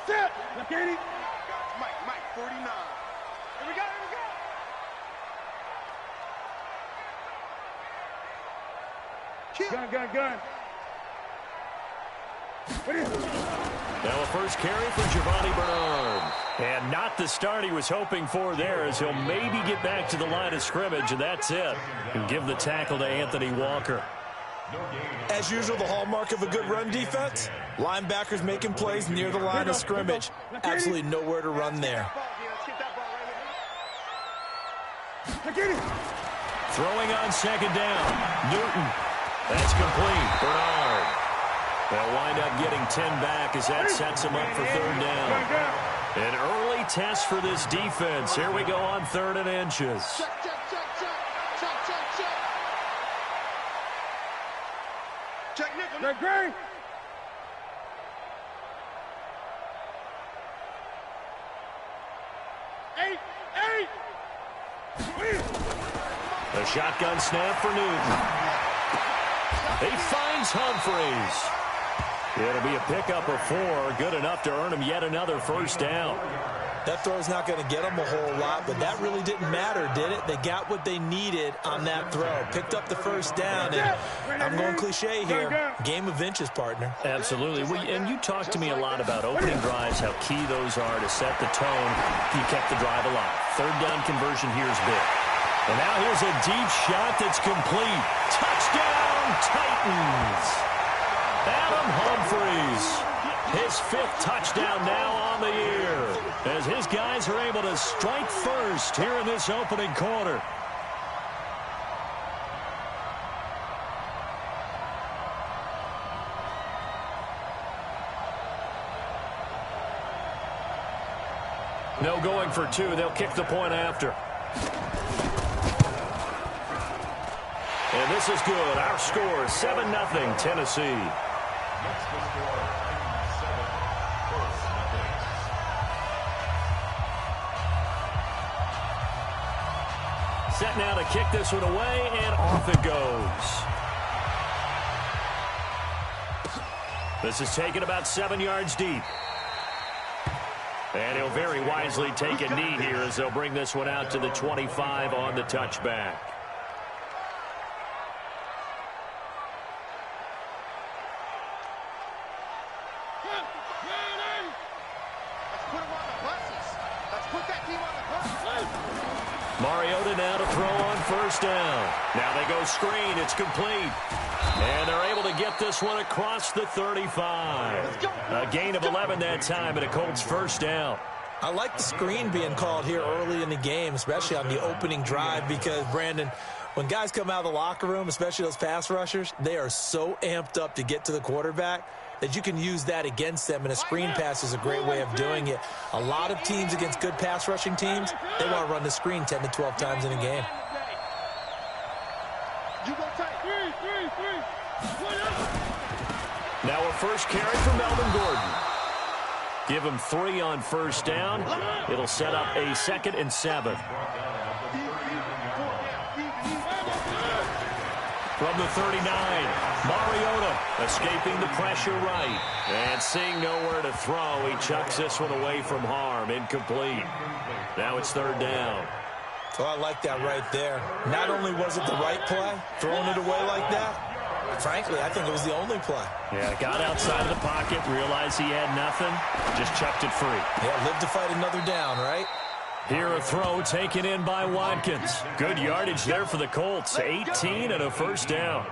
That's it. Look at him. Mike, 49. Here we go. Gun. Now a first carry for Giovanni Bernard. And not the start he was hoping for there, as he'll maybe get back to the line of scrimmage, and that's it. And give the tackle to Anthony Walker. As usual, the hallmark of a good run defense, linebackers making plays near the line of scrimmage. Absolutely nowhere to run there. Throwing on second down. Newton. That's complete. Bernard. They'll wind up getting 10 back as that sets him up for third down. An early test for this defense. Here we go on 3rd and inches. Check, Gray. Eight. A shotgun snap for Newton. He finds Humphreys. It'll be a pickup of 4, good enough to earn him yet another first down. That throw's not going to get them a whole lot, but that really didn't matter, did it? They got what they needed on that throw. Picked up the first down, and I'm going cliche here. Game of inches, partner. Absolutely. And you talked to me a lot about opening drives, how key those are to set the tone. You kept the drive alive. Third down conversion here is big. And now here's a deep shot that's complete. Touchdown, Titans. Adam Humphreys. His 5th touchdown now on the year, as his guys are able to strike first here in this opening quarter. No going for 2. They'll kick the point after. And this is good. Our score, 7-0 Tennessee. Set now to kick this one away, and off it goes. This is taken about 7 yards deep. And he'll very wisely take a knee here as they'll bring this one out to the 25 on the touchback. Mariota now to throw on first down. Now they go screen. It's complete. And they're able to get this one across the 35. A gain of 11 that time, and a Colts first down. I like the screen being called here early in the game, especially on the opening drive, because, Brandon, when guys come out of the locker room, especially those pass rushers, they are so amped up to get to the quarterback that you can use that against them, and a screen pass is a great way of doing it. A lot of teams against good pass rushing teams, they want to run the screen 10 to 12 times in a game. Now a first carry for Melvin Gordon. Give him 3 on first down. It'll set up a 2nd and 7. From the 39, Mariota escaping the pressure right. And seeing nowhere to throw, he chucks this one away from harm. Incomplete. Now it's 3rd down. So I like that right there. Not only was it the right play, throwing it away like that, frankly, I think it was the only play. Yeah, got outside of the pocket, realized he had nothing, just chucked it free. Yeah, live to fight another down, right? Here a throw taken in by Watkins. Good yardage there for the Colts. 18 and a first down.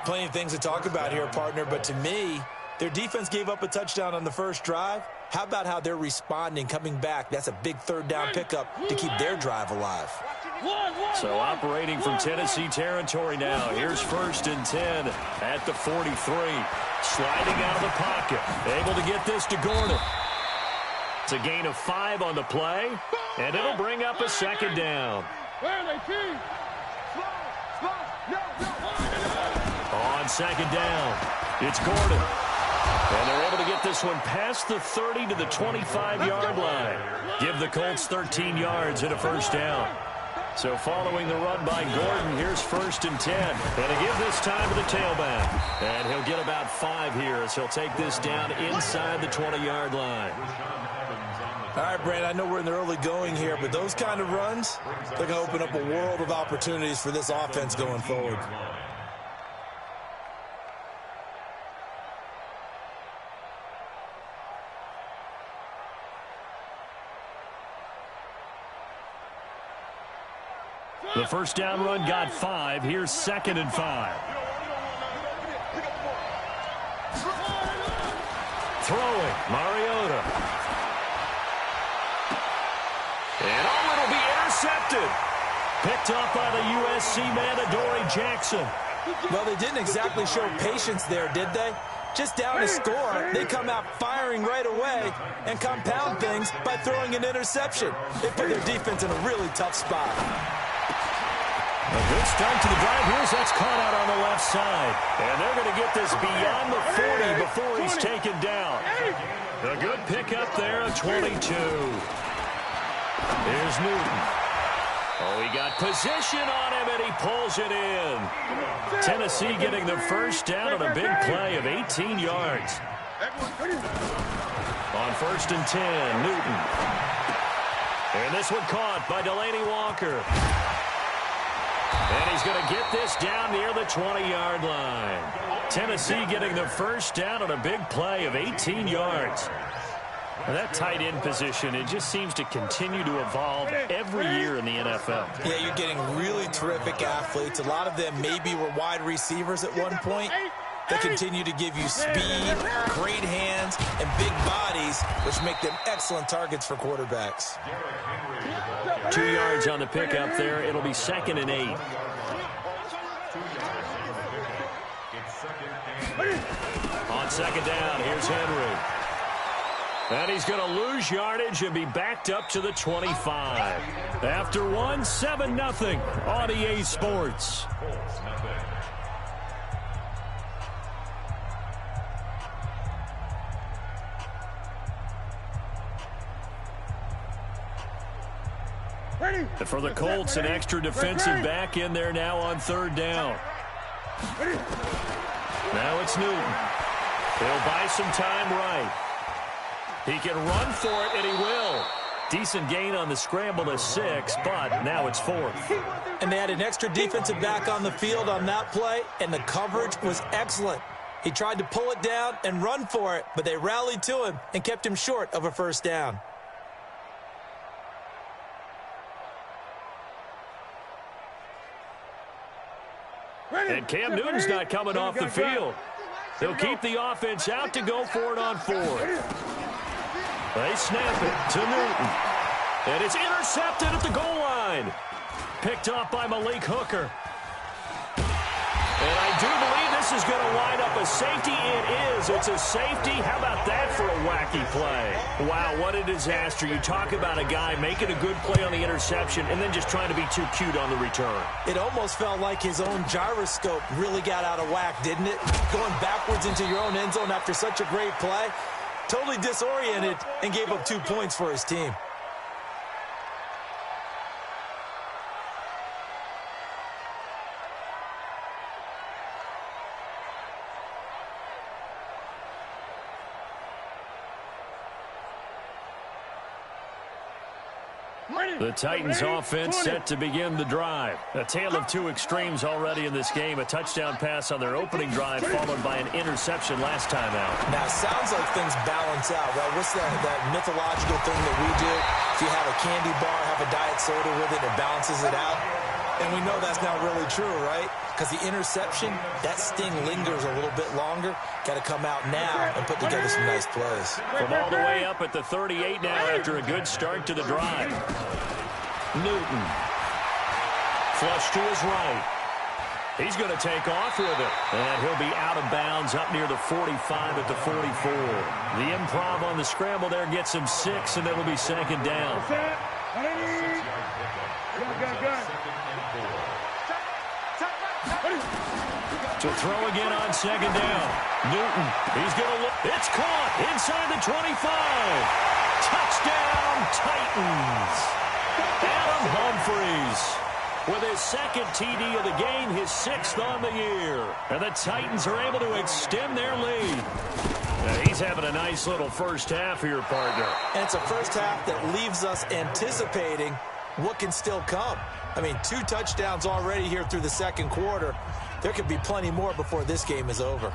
Plenty of things to talk about here, partner, but to me, their defense gave up a touchdown on the first drive. How about how they're responding, coming back? That's a big 3rd down pickup to keep their drive alive. So operating from Tennessee territory now. Here's 1st and 10 at the 43. Sliding out of the pocket. Able to get this to Gordon. It's a gain of 5 on the play, and it'll bring up a 2nd down. On 2nd down, it's Gordon. And they're able to get this one past the 30 to the 25-yard line. Give the Colts 13 yards and a first down. So following the run by Gordon, here's 1st and 10. And to give this time to the tailback. And he'll get about 5 here as he'll take this down inside the 20-yard line. All right, Brandon, I know we're in the early going here, but those kind of runs, they're going to open up a world of opportunities for this offense going forward. The first down run got 5. Here's 2nd and 5. Throwing, Mariota. And it'll be intercepted. Picked up by the USC man, Adoree Jackson. Well, they didn't exactly show patience there, did they? Just down to score, they come out firing right away and compound things by throwing an interception. They put their defense in a really tough spot. A good start to the drive. Here's that's caught out on the left side. And they're going to get this beyond the 40 before he's taken down. A good pickup there at 22. Here's Newton. Oh, he got position on him, and he pulls it in. Tennessee getting the first down on a big play of 18 yards. On 1st and 10, Newton. And this one caught by Delaney Walker. And he's going to get this down near the 20-yard line. Tennessee getting the first down on a big play of 18 yards. And that tight end position, it just seems to continue to evolve every year in the NFL. Yeah, you're getting really terrific athletes. A lot of them maybe were wide receivers at one point. They continue to give you speed, great hands, and big bodies, which make them excellent targets for quarterbacks. 2 yards on the pickup there. It'll be 2nd and 8. On 2nd down, here's Henry. And he's going to lose yardage and be backed up to the 25. After 7-0 on EA Sports. For the Colts, an extra defensive back in there now on 3rd down. Now it's Newton. He'll buy some time right. He can run for it, and he will. Decent gain on the scramble to 6, but now it's 4th. And they had an extra defensive back on the field on that play, and the coverage was excellent. He tried to pull it down and run for it, but they rallied to him and kept him short of a first down. And Cam Newton's not coming off the field. They'll keep the offense out to go for it on 4th. They snap it to Newton. And it's intercepted at the goal line. Picked off by Malik Hooker. And I do believe this is going to wind up a safety. It is. It's a safety. How about that for a wacky play? Wow, what a disaster. You talk about a guy making a good play on the interception and then just trying to be too cute on the return. It almost felt like his own gyroscope really got out of whack, didn't it? Going backwards into your own end zone after such a great play. Totally disoriented and gave up 2 points for his team. The Titans offense set to begin the drive. A tale of 2 extremes already in this game. A touchdown pass on their opening drive followed by an interception last time out. Now, it sounds like things balance out, right? What's that mythological thing that we do? If you have a candy bar, have a diet soda with it, it balances it out. And we know that's not really true, right? Because the interception, that sting lingers a little bit longer. Got to come out now and put together some nice plays. From all the way up at the 38 now after a good start to the drive. Newton. Flush to his right. He's going to take off with it. And he'll be out of bounds up near the 45 at the 44. The improv on the scramble there gets him 6, and it'll be 2nd down. To throw again on 2nd down. Newton, he's going to look. It's caught inside the 25. Touchdown, Titans. Adam Humphries. with his second TD of the game, his 6th on the year. And the Titans are able to extend their lead. Now he's having a nice little first half here, partner. And it's a first half that leaves us anticipating what can still come. I mean, 2 touchdowns already here through the second quarter. There could be plenty more before this game is over.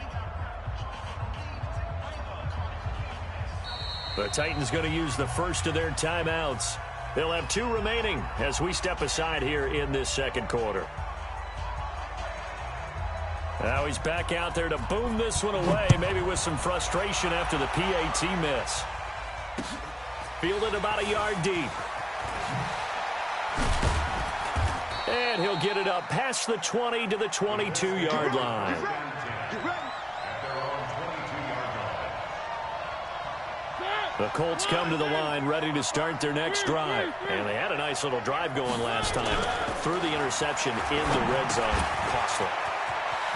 The Titans going to use the first of their timeouts. They'll have 2 remaining as we step aside here in this second quarter. Now he's back out there to boom this one away, maybe with some frustration after the PAT miss. Fielded about a yard deep. And he'll get it up past the 20 to the 22-yard line. The Colts come to the line ready to start their next drive. And they had a nice little drive going last time. Threw the interception in the red zone. Costly.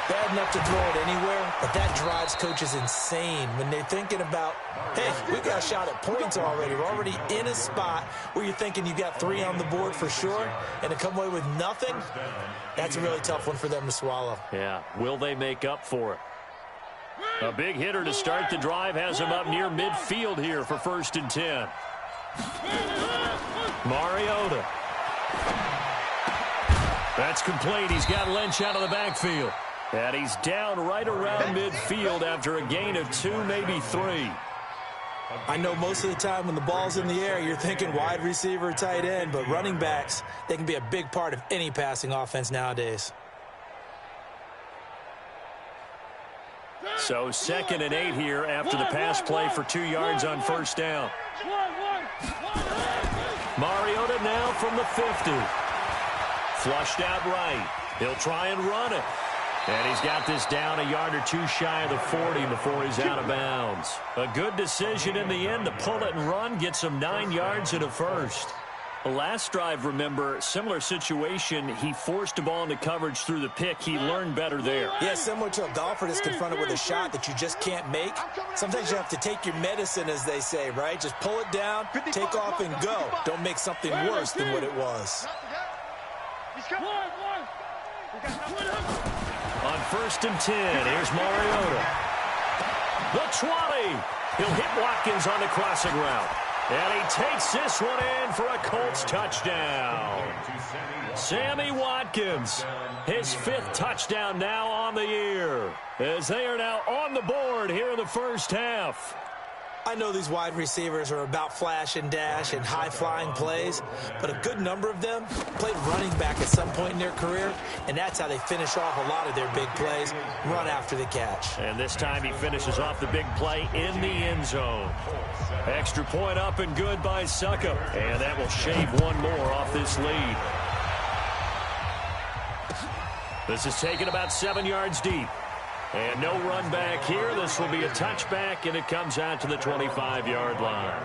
Bad enough to throw it anywhere, but that drives coaches insane when they're thinking about, hey, we got a shot at points already. We're already in a spot where you're thinking you got 3 on the board for sure, and to come away with nothing, that's a really tough one for them to swallow. Yeah, will they make up for it? A big hitter to start the drive has him up near midfield here for 1st and 10. Mariota. That's complete. He's got Lynch out of the backfield. And he's down right around midfield after a gain of 2, maybe 3. I know most of the time when the ball's in the air, you're thinking wide receiver, tight end, but running backs, they can be a big part of any passing offense nowadays. So 2nd and 8 here after the pass play for 2 yards on 1st down. Mariota now from the 50. Flushed out right. He'll try and run it. And he's got this down a yard or 2 shy of the 40 before he's out of bounds. A good decision in the end to pull it and run, get some 9 yards and a first. The last drive, remember, similar situation. He forced a ball into coverage through the pick. He learned better there. Yeah, similar to a golfer that's confronted with a shot that you just can't make. Sometimes you have to take your medicine, as they say, right? Just pull it down, take off, and go. Don't make something worse than what it was. On 1st and 10, here's Mariota. The 20. He'll hit Watkins on the crossing route. And he takes this one in for a Colts touchdown. Sammy Watkins, his 5th touchdown now on the year, as they are now on the board here in the first half. I know these wide receivers are about flash and dash and high-flying plays, but a good number of them played running back at some point in their career, and that's how they finish off a lot of their big plays, run after the catch. And this time he finishes off the big play in the end zone. Extra point up and good by Suckup, and that will shave 1 more off this lead. This is taken about 7 yards deep. And no run back here. This will be a touchback, and it comes out to the 25-yard line.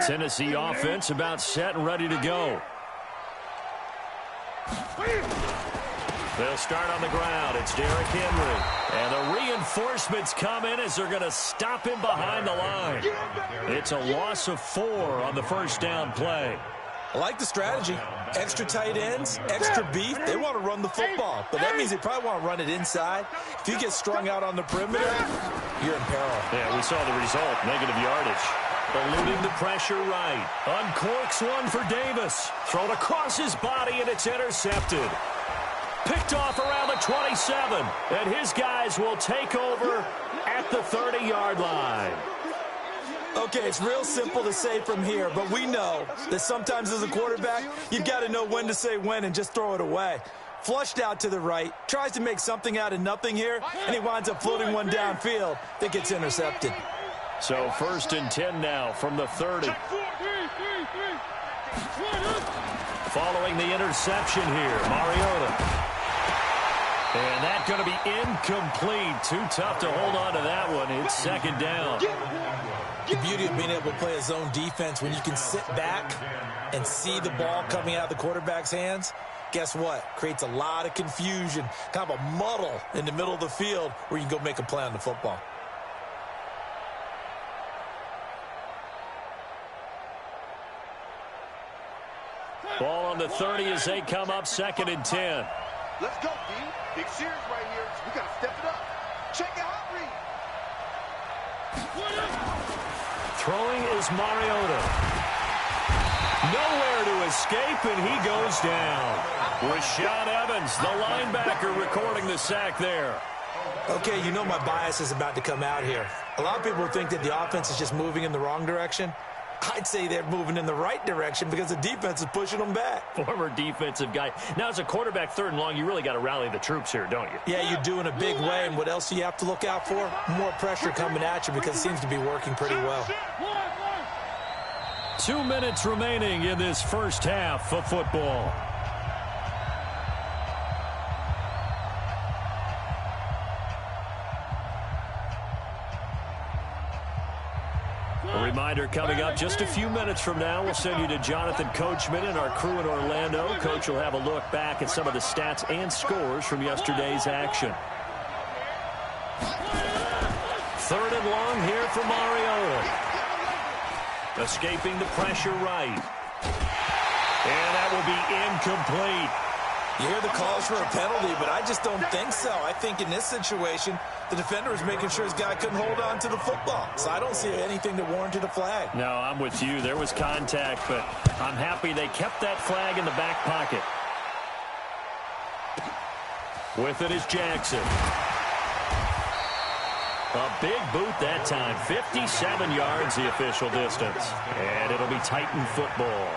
Tennessee offense about set and ready to go. They'll start on the ground. It's Derrick Henry. And the reinforcements come in as they're going to stop him behind the line. It's a loss of 4 on the first down play. I like the strategy. Extra tight ends, extra beef. They want to run the football, but that means they probably want to run it inside. If you get strung out on the perimeter, you're in peril. Yeah, we saw the result, negative yardage. Eluding the pressure right. Uncorks one for Davis. Thrown across his body, and it's intercepted. Picked off around the 27, and his guys will take over at the 30-yard line. Okay, it's real simple to say from here, but we know that sometimes as a quarterback, you've got to know when to say when and just throw it away. Flushed out to the right, tries to make something out of nothing here, and he winds up floating one downfield that gets intercepted. So 1st and 10 now from the 30. Following the interception here, Mariota. And that's going to be incomplete. Too tough to hold on to that one. It's 2nd down. The beauty of being able to play a zone defense when you can sit back and see the ball coming out of the quarterback's hands, guess what? Creates a lot of confusion, kind of a muddle in the middle of the field where you can go make a play on the football. Ball on the 30 as they come up 2nd and 10. Let's go, D. Big series right here. We got to step it up. Check it out, Reed. Throwing is Mariota. Nowhere to escape, and he goes down. Rashaan Evans, the linebacker, recording the sack there. Okay, you know my bias is about to come out here. A lot of people think that the offense is just moving in the wrong direction. I'd say they're moving in the right direction because the defense is pushing them back. Former defensive guy. Now, as a quarterback, 3rd and long, you really got to rally the troops here, don't you? Yeah, you do in a big way. And what else do you have to look out for? More pressure coming at you because it seems to be working pretty well. 2 minutes remaining in this first half of football. A reminder coming up just a few minutes from now. We'll send you to Jonathan Coachman and our crew in Orlando. Coach will have a look back at some of the stats and scores from yesterday's action. 3rd and long here for Mariota. Escaping the pressure right. And that will be incomplete. You hear the calls for a penalty, but I just don't think so. I think in this situation, the defender is making sure his guy couldn't hold on to the football. So I don't see anything that warranted a flag. No, I'm with you. There was contact, but I'm happy they kept that flag in the back pocket. With it is Jackson. A big boot that time. 57 yards the official distance. And it'll be Titan football.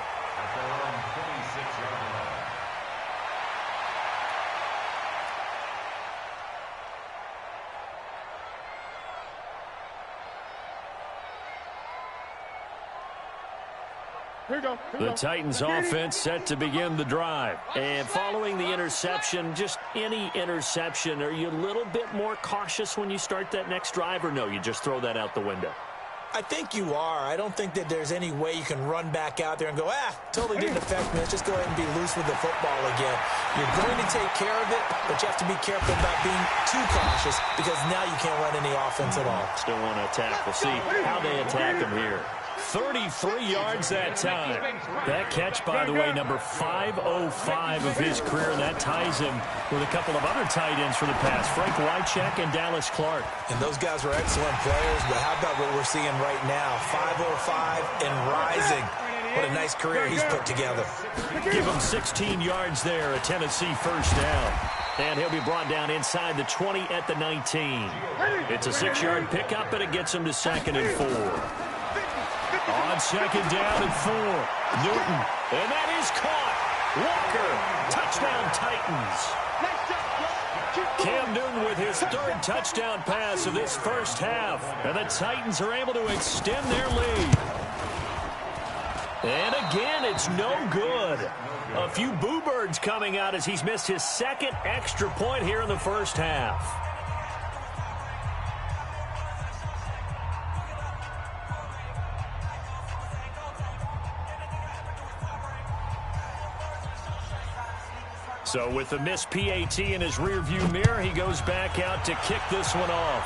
The Titans offense set to begin the drive. And following the interception, just any interception, are you a little bit more cautious when you start that next drive, or no, you just throw that out the window? I think you are. I don't think that there's any way you can run back out there and go, totally didn't affect me. Let's just go ahead and be loose with the football again. You're going to take care of it, but you have to be careful about being too cautious because now you can't run any offense at all. Still want to attack. We'll see how they attack him here. 33 yards that time. That catch, by the way, number 505 of his career. That ties him with a couple of other tight ends for the pass, Frank Wycheck and Dallas Clark. And those guys were excellent players, but how about what we're seeing right now? 505 and rising. What a nice career he's put together. Give him 16 yards there, a Tennessee first down. And he'll be brought down inside the 20 at the 19. It's a 6-yard pickup, and it gets him to 2nd and 4. On 2nd down and 4. Newton. And that is caught. Walker. Touchdown Titans. Cam Newton with his 3rd touchdown pass of this first half. And the Titans are able to extend their lead. And again, it's no good. A few boo birds coming out as he's missed his 2nd extra point here in the first half. So with the missed PAT in his rearview mirror, he goes back out to kick this one off.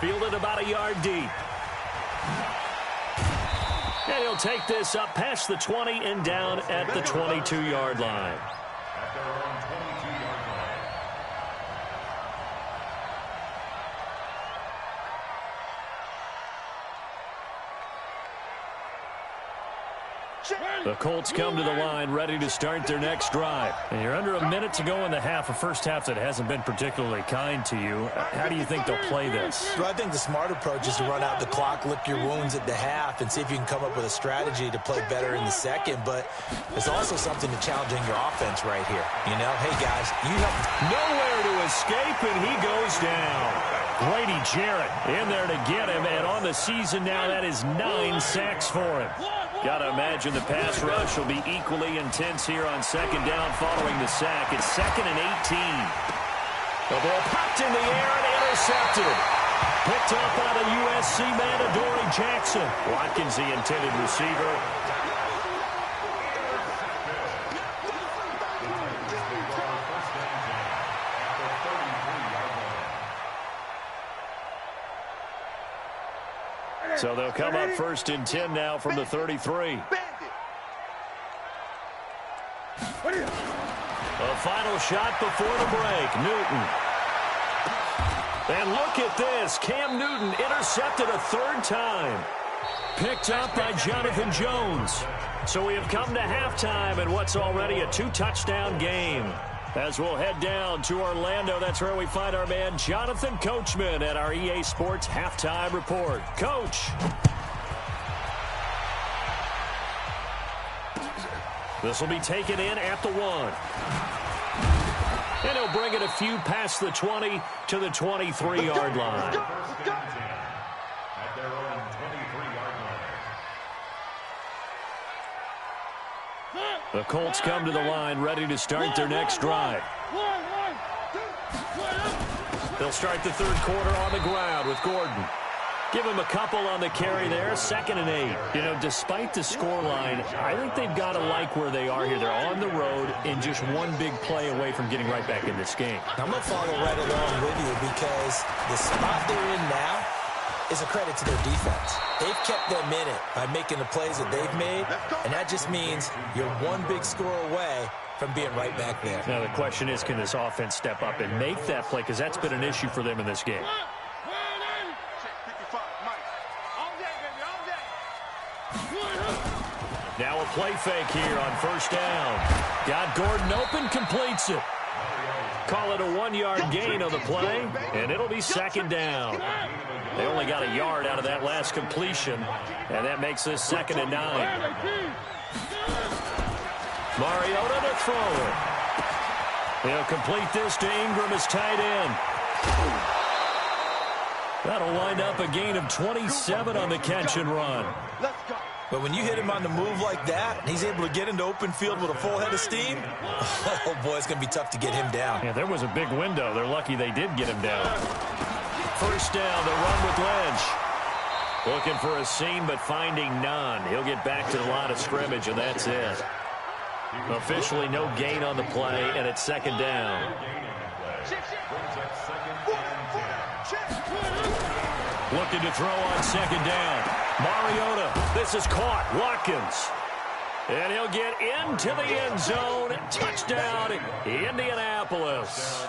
Fielded about a yard deep. And he'll take this up past the 20 and down at the 22-yard line. The Colts come to the line ready to start their next drive. And you're under a minute to go in the half, a first half that hasn't been particularly kind to you. How do you think they'll play this? Well, I think the smart approach is to run out the clock, lick your wounds at the half, and see if you can come up with a strategy to play better in the second. But there's also something to challenging your offense right here. You know, hey, guys, you have nowhere to escape, and he goes down. Grady Jarrett in there to get him, and on the season now, that is 9 sacks for him. Got to imagine the pass rush will be equally intense here on 2nd down following the sack. It's 2nd and 18. The ball popped in the air and intercepted. Picked up by the USC man, Adoree Jackson. Watkins, the intended receiver. So they'll come up 1st and 10 now from the 33. A final shot before the break. Newton. And look at this. Cam Newton intercepted a 3rd time. Picked up by Jonathan Jones. So we have come to halftime in what's already a 2-touchdown game. As we'll head down to Orlando, that's where we find our man Jonathan Coachman at our EA Sports Halftime Report. Coach. This will be taken in at the 1. And he'll bring it a few past the 20 to the 23-yard line. The Colts come to the line, ready to start their next drive. They'll start the 3rd quarter on the ground with Gordon. Give him a couple on the carry there, 2nd and 8. You know, despite the scoreline, I think they've got to like where they are here. They're on the road and just one big play away from getting right back in this game. I'm going to follow right along with you because the spot they're in now is a credit to their defense. They've kept them in it by making the plays that they've made, and that just means you're one big score away from being right back there. Now, the question is, can this offense step up and make that play? Because that's been an issue for them in this game. Now a play fake here on 1st down. Got Gordon open, completes it. Call it a 1-yard gain on the play, and it'll be 2nd down. They only got a yard out of that last completion, and that makes this 2nd and 9. Mariota to throw it. He'll complete this to Ingram as tight end. That'll wind up a gain of 27 on the catch and run. But when you hit him on the move like that, and he's able to get into open field with a full head of steam, oh, boy, it's going to be tough to get him down. Yeah, there was a big window. They're lucky they did get him down. 1st down, the run with Lynch. Looking for a seam, but finding none. He'll get back to the line of scrimmage, and that's it. Officially no gain on the play, and it's 2nd down. Looking to throw on 2nd down. Mariota, this is caught. Watkins. And he'll get into the end zone. Touchdown, Indianapolis.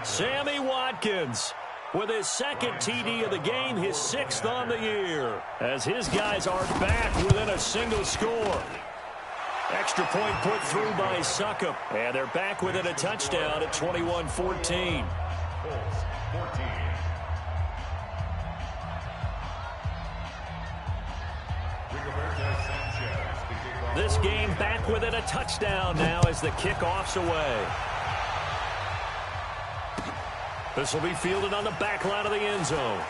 Sammy Watkins with his 2nd TD of the game, his 6th on the year, as his guys are back within a single score. Extra point put through by Succop, and they're back within a touchdown at 21-14. This game back within a touchdown now as the kickoff's away. This will be fielded on the back line of the end zone.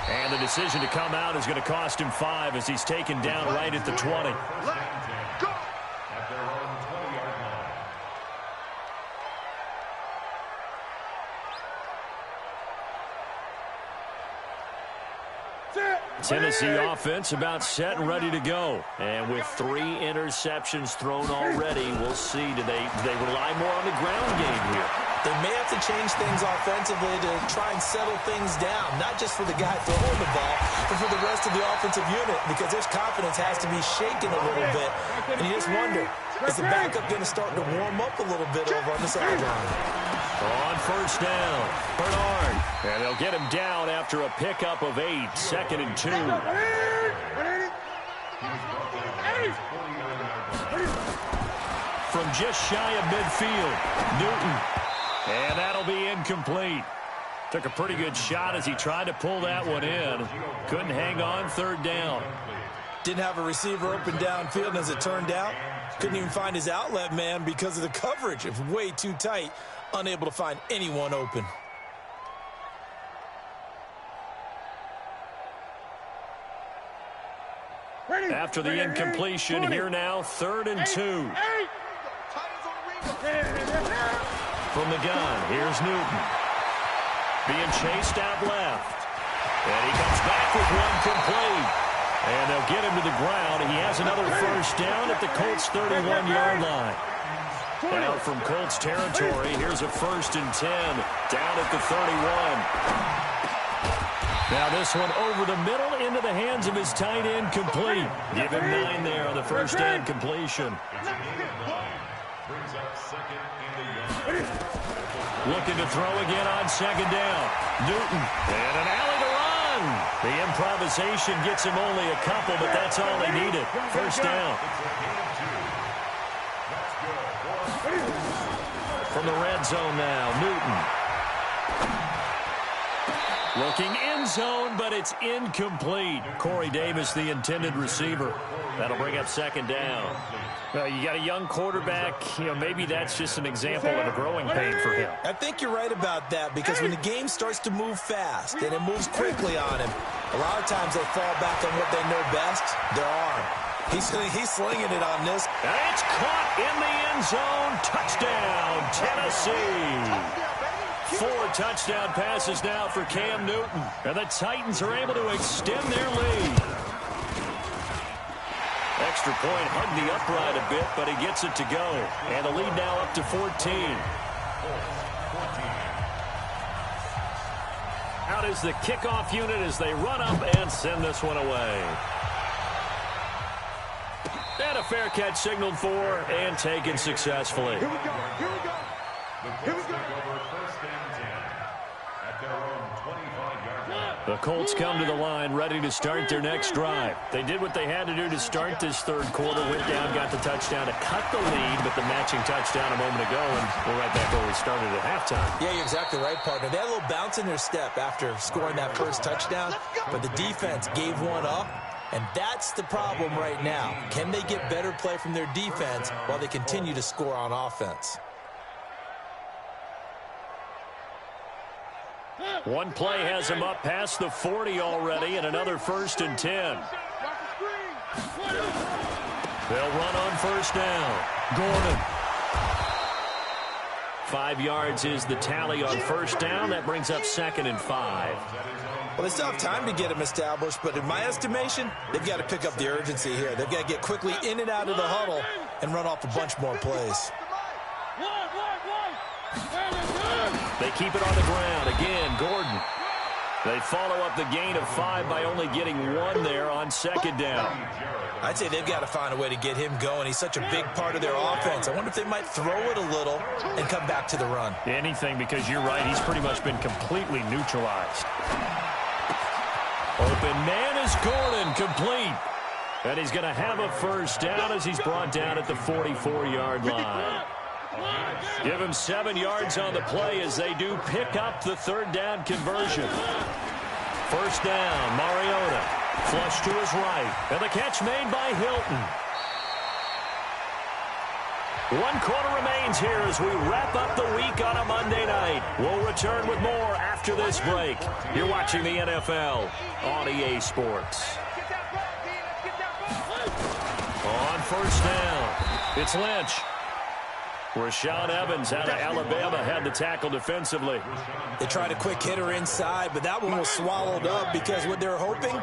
And the decision to come out is going to cost him 5 as he's taken down right at the 20. Tennessee offense about set and ready to go. And with 3 interceptions thrown already, we'll see. Do they rely more on the ground game here? They may have to change things offensively to try and settle things down, not just for the guy throwing the ball, but for the rest of the offensive unit, because their confidence has to be shaken a little bit. And you just wonder, is the backup going to start to warm up a little bit over on the sideline? On 1st down, Bernard. And they'll get him down after a pickup of 8, 2nd and 2. From just shy of midfield, Newton. And that'll be incomplete. Took a pretty good shot as he tried to pull that one in. Couldn't hang on 3rd down. Didn't have a receiver open downfield, and as it turned out, couldn't even find his outlet man because of the coverage. It was way too tight. Unable to find anyone open. After the incompletion, here now, 3rd and 2. From the gun, here's Newton. Being chased out left. And he comes back with one complete. And they'll get him to the ground. He has another 1st down at the Colts' 31-yard line. Now from Colts territory, here's a 1st and 10 down at the 31. Now this one over the middle into the hands of his tight end, complete. Give him 9 there on the first down completion. Looking to throw again on second down. Newton, and an alley to run. The improvisation gets him only a couple, but that's all they needed. First down. From the red zone now, Newton. Looking end zone, but it's incomplete. Corey Davis, the intended receiver. That'll bring up second down. You got a young quarterback. Maybe that's just an example of a growing pain for him. I think you're right about that, because when the game starts to move fast and it moves quickly on him, a lot of times they fall back on what they know best, their arm. He's slinging it on this. And it's caught in the end zone. Touchdown, Tennessee. 4 touchdown passes now for Cam Newton. And the Titans are able to extend their lead. Extra point hugged the upright a bit, but he gets it to go. And the lead now up to 14. Out is the kickoff unit as they run up and send this one away. And a fair catch signaled for and taken successfully. Here we go. Here we go. Here we go. The Colts come to the line ready to start their next drive. They did what they had to do to start this third quarter. Went down, got the touchdown to cut the lead, but the matching touchdown a moment ago, and we're right back where we started at halftime. Yeah, you're exactly right, partner. They had a little bounce in their step after scoring that first touchdown, but the defense gave one up, and that's the problem right now. Can they get better play from their defense while they continue to score on offense? One play has him up past the 40 already, and another 1st and 10. They'll run on first down. Gordon. 5 yards is the tally on first down. That brings up 2nd and 5. Well, they still have time to get him established, but in my estimation, they've got to pick up the urgency here. They've got to get quickly in and out of the huddle and run off a bunch more plays. They keep it on the ground. Again, Gordon. They follow up the gain of 5 by only getting 1 there on second down. I'd say they've got to find a way to get him going. He's such a big part of their offense. I wonder if they might throw it a little and come back to the run. Anything, because you're right. He's pretty much been completely neutralized. Open man is Gordon, complete. And he's going to have a first down as he's brought down at the 44-yard line. Give him 7 yards on the play as they do pick up the third down conversion. First down, Mariota. Flush to his right. And the catch made by Hilton. 1 quarter remains here as we wrap up the week on a Monday night. We'll return with more after this break. You're watching the NFL on EA Sports. On first down, it's Lynch. Rashaan Evans out of Alabama had the tackle defensively. They tried a quick hitter inside, but that one was swallowed up because what they're hoping,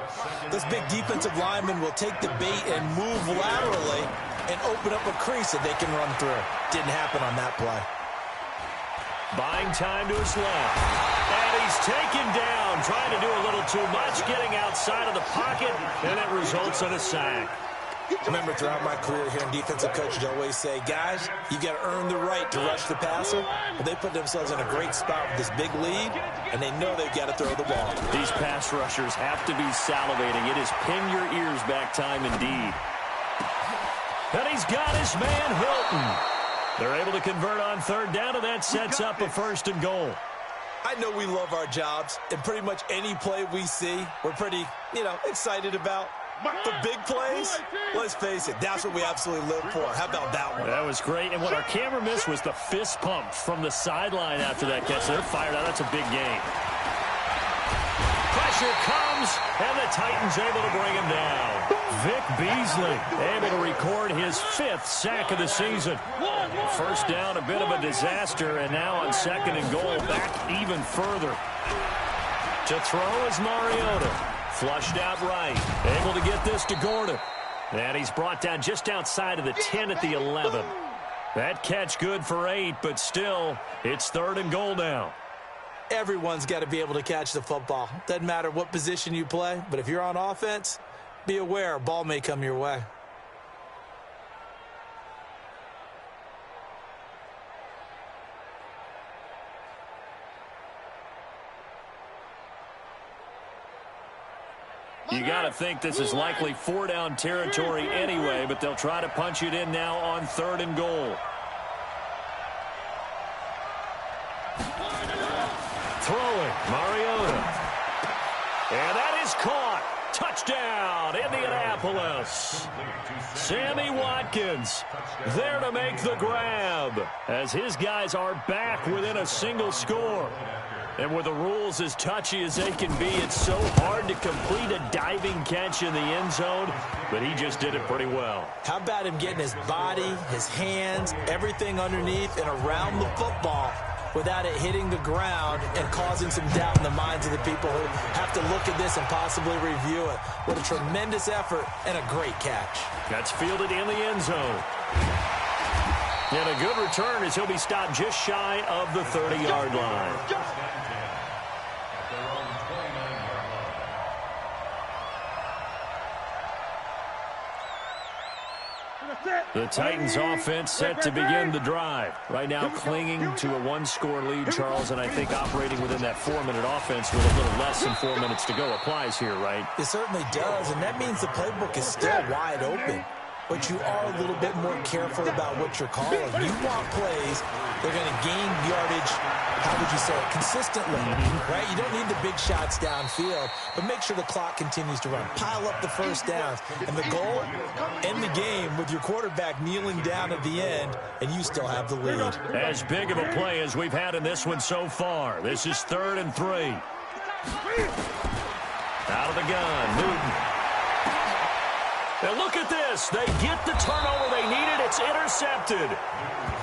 this big defensive lineman will take the bait and move laterally and open up a crease that they can run through. Didn't happen on that play. Buying time to his left. And he's taken down, trying to do a little too much, getting outside of the pocket, and it results in a sack. Remember, throughout my career here in defensive coaching, I always say, guys, you got to earn the right to rush the passer. But they put themselves in a great spot with this big lead, and they know they've got to throw the ball. These pass rushers have to be salivating. It is pin your ears back time indeed. And he's got his man Hilton. They're able to convert on third down, and that sets up a 1st and goal. I know we love our jobs, and pretty much any play we see, we're pretty, excited about. The big plays, let's face it, that's what we absolutely live for. How about that one? That was great, and what our camera missed was the fist pump from the sideline after that catch. They're fired out. That's a big game. Pressure comes, and the Titans able to bring him down. Vic Beasley able to record his 5th sack of the season. First down, a bit of a disaster, and now on 2nd and goal, back even further. To throw is Mariota. Flushed out right. Able to get this to Gordon. And he's brought down just outside of the 10 at the 11. That catch good for 8, but still, it's 3rd and goal now. Everyone's got to be able to catch the football. Doesn't matter what position you play, but if you're on offense, be aware a ball may come your way. You got to think this is likely 4-down territory anyway, but they'll try to punch it in now on 3rd and goal. Throwing, Mariota. And that is caught. Touchdown, Indianapolis. Sammy Watkins there to make the grab as his guys are back within a single score. And with the rules as touchy as they can be, it's so hard to complete a diving catch in the end zone, but he just did it pretty well. How about him getting his body, his hands, everything underneath and around the football without it hitting the ground and causing some doubt in the minds of the people who have to look at this and possibly review it. What a tremendous effort and a great catch. That's fielded in the end zone. And a good return as he'll be stopped just shy of the 30-yard line. The Titans offense set to begin the drive. Right now clinging to a 1-score lead, Charles, and I think operating within that 4-minute offense with a little less than 4 minutes to go applies here, right? It certainly does, and that means the playbook is still wide open. But you are a little bit more careful about what you're calling. You want plays, they're going to gain yardage, how would you say it, consistently, right? You don't need the big shots downfield, but make sure the clock continues to run. Pile up the first downs. And the goal, end the game with your quarterback kneeling down at the end, and you still have the lead. As big of a play as we've had in this one so far. This is 3rd and 3. Out of the gun, Newton. And look at this. They get the turnover they needed. It's intercepted.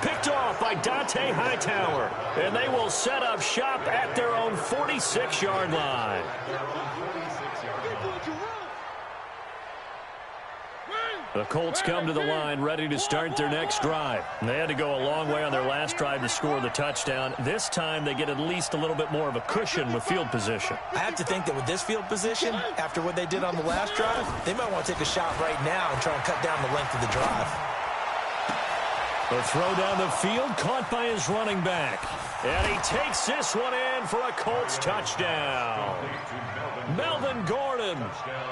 Picked off by Dante Hightower. And they will set up shop at their own 46-yard line. The Colts come to the line ready to start their next drive. They had to go a long way on their last drive to score the touchdown. This time they get at least a little bit more of a cushion with field position. I have to think that with this field position, after what they did on the last drive, they might want to take a shot right now and try and cut down the length of the drive. The throw down the field caught by his running back. And he takes this one in for a Colts touchdown. Melvin Gordon,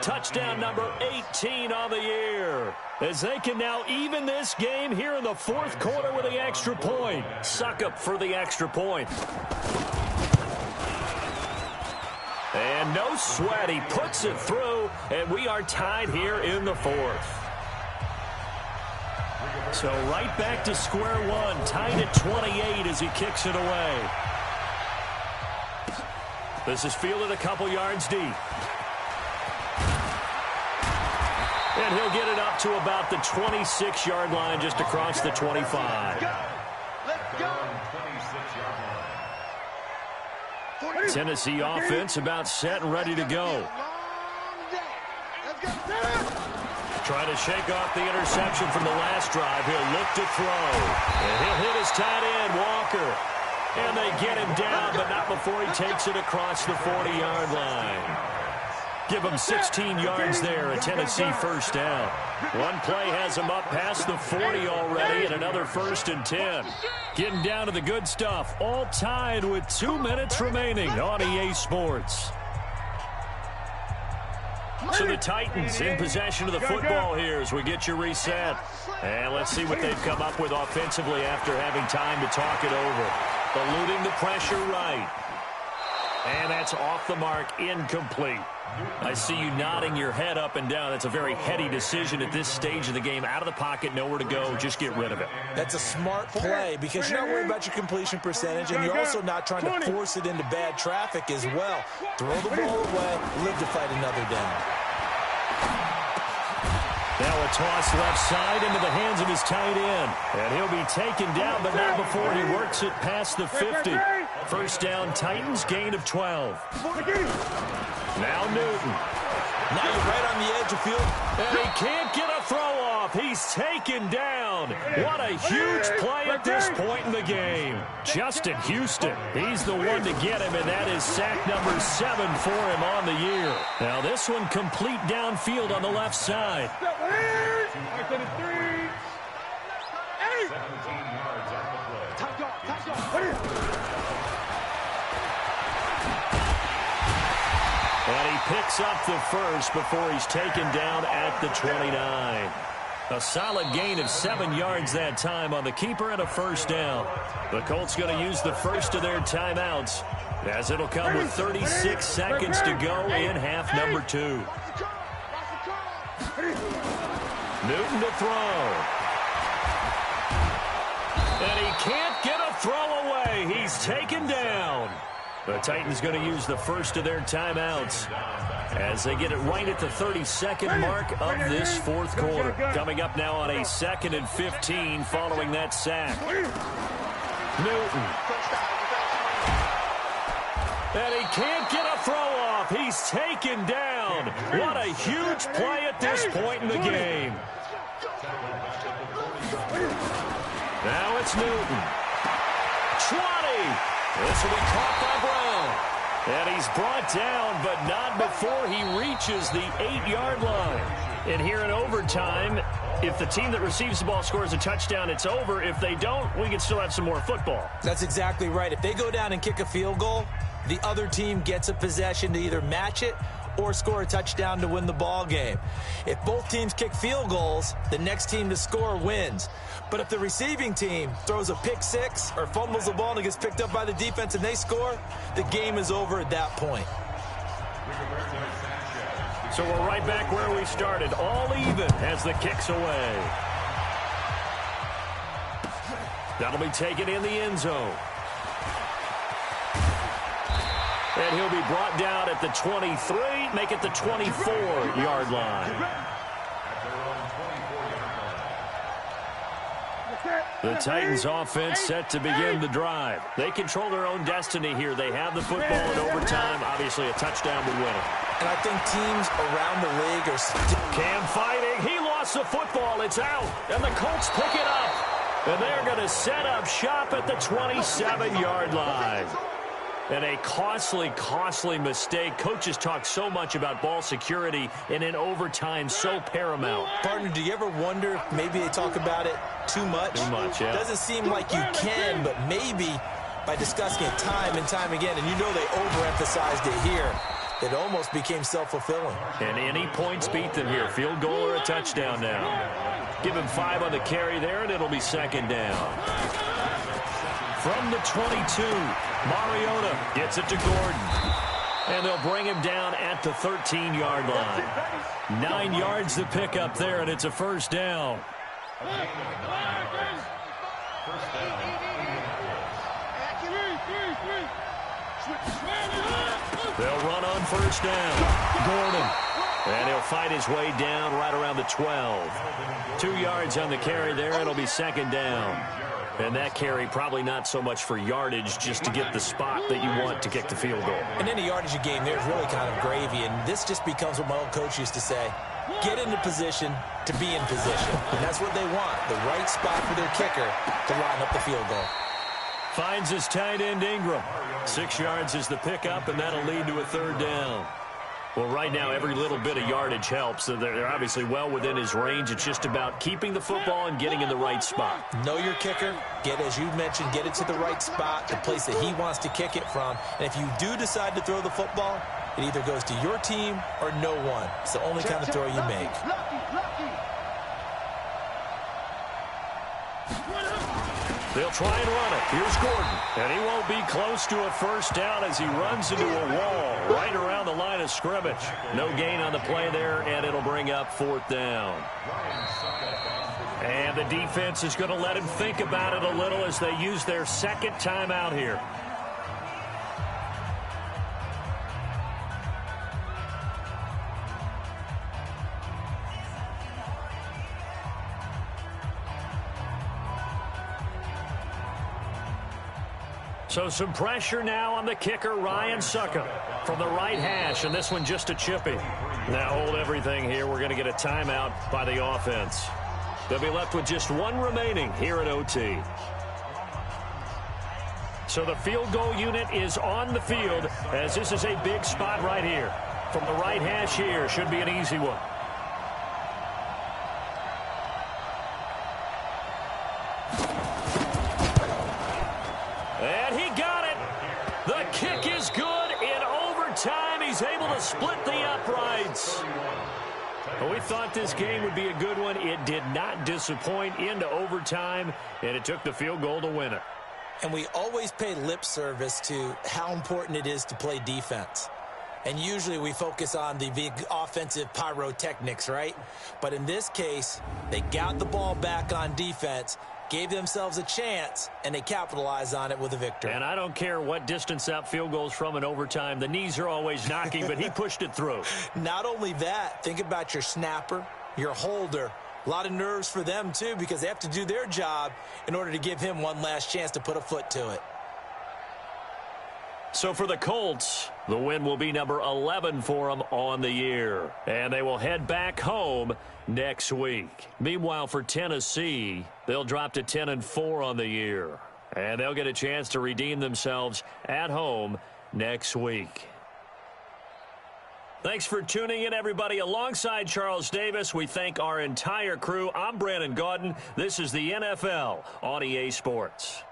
touchdown number 18 on the year. As they can now even this game here in the 4th quarter with the extra point. Suck up for the extra point. And no sweat, he puts it through, and we are tied here in the 4th. So right back to square one, tied at 28 as he kicks it away. This is fielded a couple yards deep. And he'll get it up to about the 26-yard line just across the 25. Tennessee offense about set and ready to go. Trying to shake off the interception from the last drive. He'll look to throw. And he'll hit his tight end, Walker. And they get him down, but not before he takes it across the 40-yard line. Give him 16 yards there, a Tennessee first down. One play has him up past the 40 already, and another 1st and 10. Getting down to the good stuff, all tied with 2 minutes remaining on EA Sports. So the Titans in possession of the football here as we get you reset. And let's see what they've come up with offensively after having time to talk it over. Eluding the pressure right. And that's off the mark, incomplete. I see you nodding your head up and down. That's a very heady decision at this stage of the game. Out of the pocket, nowhere to go. Just get rid of it. That's a smart play because you're not worried about your completion percentage, and you're also not trying to force it into bad traffic as well. Throw the ball away, live to fight another down. Now a toss left side into the hands of his tight end. And he'll be taken down, but not before he works it past the 50. First down, Titans, gain of 12. Now Newton. Now you're right on the edge of field. And he can't get a throw off. He's taken down. down. What a huge play at this point in the game. Justin Houston, he's the one to get him, and that is sack number 7 for him on the year. Now this one complete downfield on the left side. And he picks up the first before he's taken down at the 29. A solid gain of 7 yards that time on the keeper and a first down. The Colts going to use the first of their timeouts, as it'll come with 36 seconds to go in half number 2. Newton to throw. And he can't get a throw away. He's taken down. The Titans going to use the first of their timeouts as they get it right at the 32nd mark of this fourth quarter. Coming up now on a 2nd and 15 following that sack. Newton. And he can't get a throw off. He's taken down. What a huge play at this point in the game. Now it's Newton. 20. This will be caught by Brown. And he's brought down, but not before he reaches the 8-yard line. And here in overtime, if the team that receives the ball scores a touchdown, it's over. If they don't, we can still have some more football. That's exactly right. If they go down and kick a field goal, the other team gets a possession to either match it or score a touchdown to win the ball game. If both teams kick field goals, the next team to score wins. But if the receiving team throws a pick six or fumbles the ball and it gets picked up by the defense and they score, the game is over at that point. So we're right back where we started, all even as the kick's away. That'll be taken in the end zone. And he'll be brought down at the 23, make it the 24-yard line. The Titans offense set to begin the drive. They control their own destiny here. They have the football in overtime. Obviously, a touchdown would win it. And I think teams around the league are Cam fighting. He lost the football. It's out. And the Colts pick it up. And they're going to set up shop at the 27-yard line. And a costly, costly mistake. Coaches talk so much about ball security, and in overtime, so paramount. Partner, do you ever wonder if maybe they talk about it too much? Too much, yeah. Doesn't seem like you can, but maybe by discussing it time and time again, and you know they overemphasized it here, it almost became self-fulfilling. And any points beat them here. Field goal or a touchdown now. Give him 5 on the carry there, and it'll be second down. From the 22, Mariota gets it to Gordon. And they'll bring him down at the 13-yard line. 9 yards to pick up there, and it's a first down. They'll run on first down. Gordon. And he'll fight his way down right around the 12. 2 yards on the carry there. It'll be second down. And that carry probably not so much for yardage, just to get the spot that you want to kick the field goal. And in a yardage game, there's really kind of gravy. And this just becomes what my old coach used to say. Get into position to be in position. And that's what they want, the right spot for their kicker to line up the field goal. Finds his tight end Ingram. 6 yards is the pickup, and that'll lead to a third down. Well, right now, every little bit of yardage helps. So they're obviously well within his range. It's just about keeping the football and getting in the right spot. Know your kicker. Get, as you mentioned, get it to the right spot, the place that he wants to kick it from. And if you do decide to throw the football, it either goes to your team or no one. It's the only kind of throw you make. They'll try and run it. Here's Gordon. And he won't be close to a first down as he runs into a wall right around the line of scrimmage. No gain on the play there, and it'll bring up fourth down. And the defense is going to let him think about it a little as they use their second timeout here. So some pressure now on the kicker, Ryan Succop, from the right hash, and this one just a chippy. Now hold everything here. We're going to get a timeout by the offense. They'll be left with just one remaining here at OT. So the field goal unit is on the field as this is a big spot right here. From the right hash here, should be an easy one. And he got it. The kick is good in overtime. He's able to split the uprights. We thought this game would be a good one. It did not disappoint into overtime, and it took the field goal to win it. And we always pay lip service to how important it is to play defense. And usually we focus on the big offensive pyrotechnics, right? But in this case, they got the ball back on defense, gave themselves a chance, and they capitalized on it with a victory. And I don't care what distance that field goes from in overtime. The knees are always knocking, but he pushed it through. Not only that, think about your snapper, your holder. A lot of nerves for them, too, because they have to do their job in order to give him one last chance to put a foot to it. So for the Colts, the win will be number 11 for them on the year. And they will head back home next week. Meanwhile, for Tennessee, they'll drop to 10-4 on the year. And they'll get a chance to redeem themselves at home next week. Thanks for tuning in, everybody. Alongside Charles Davis, we thank our entire crew. I'm Brandon Gaudin. This is the NFL on EA Sports.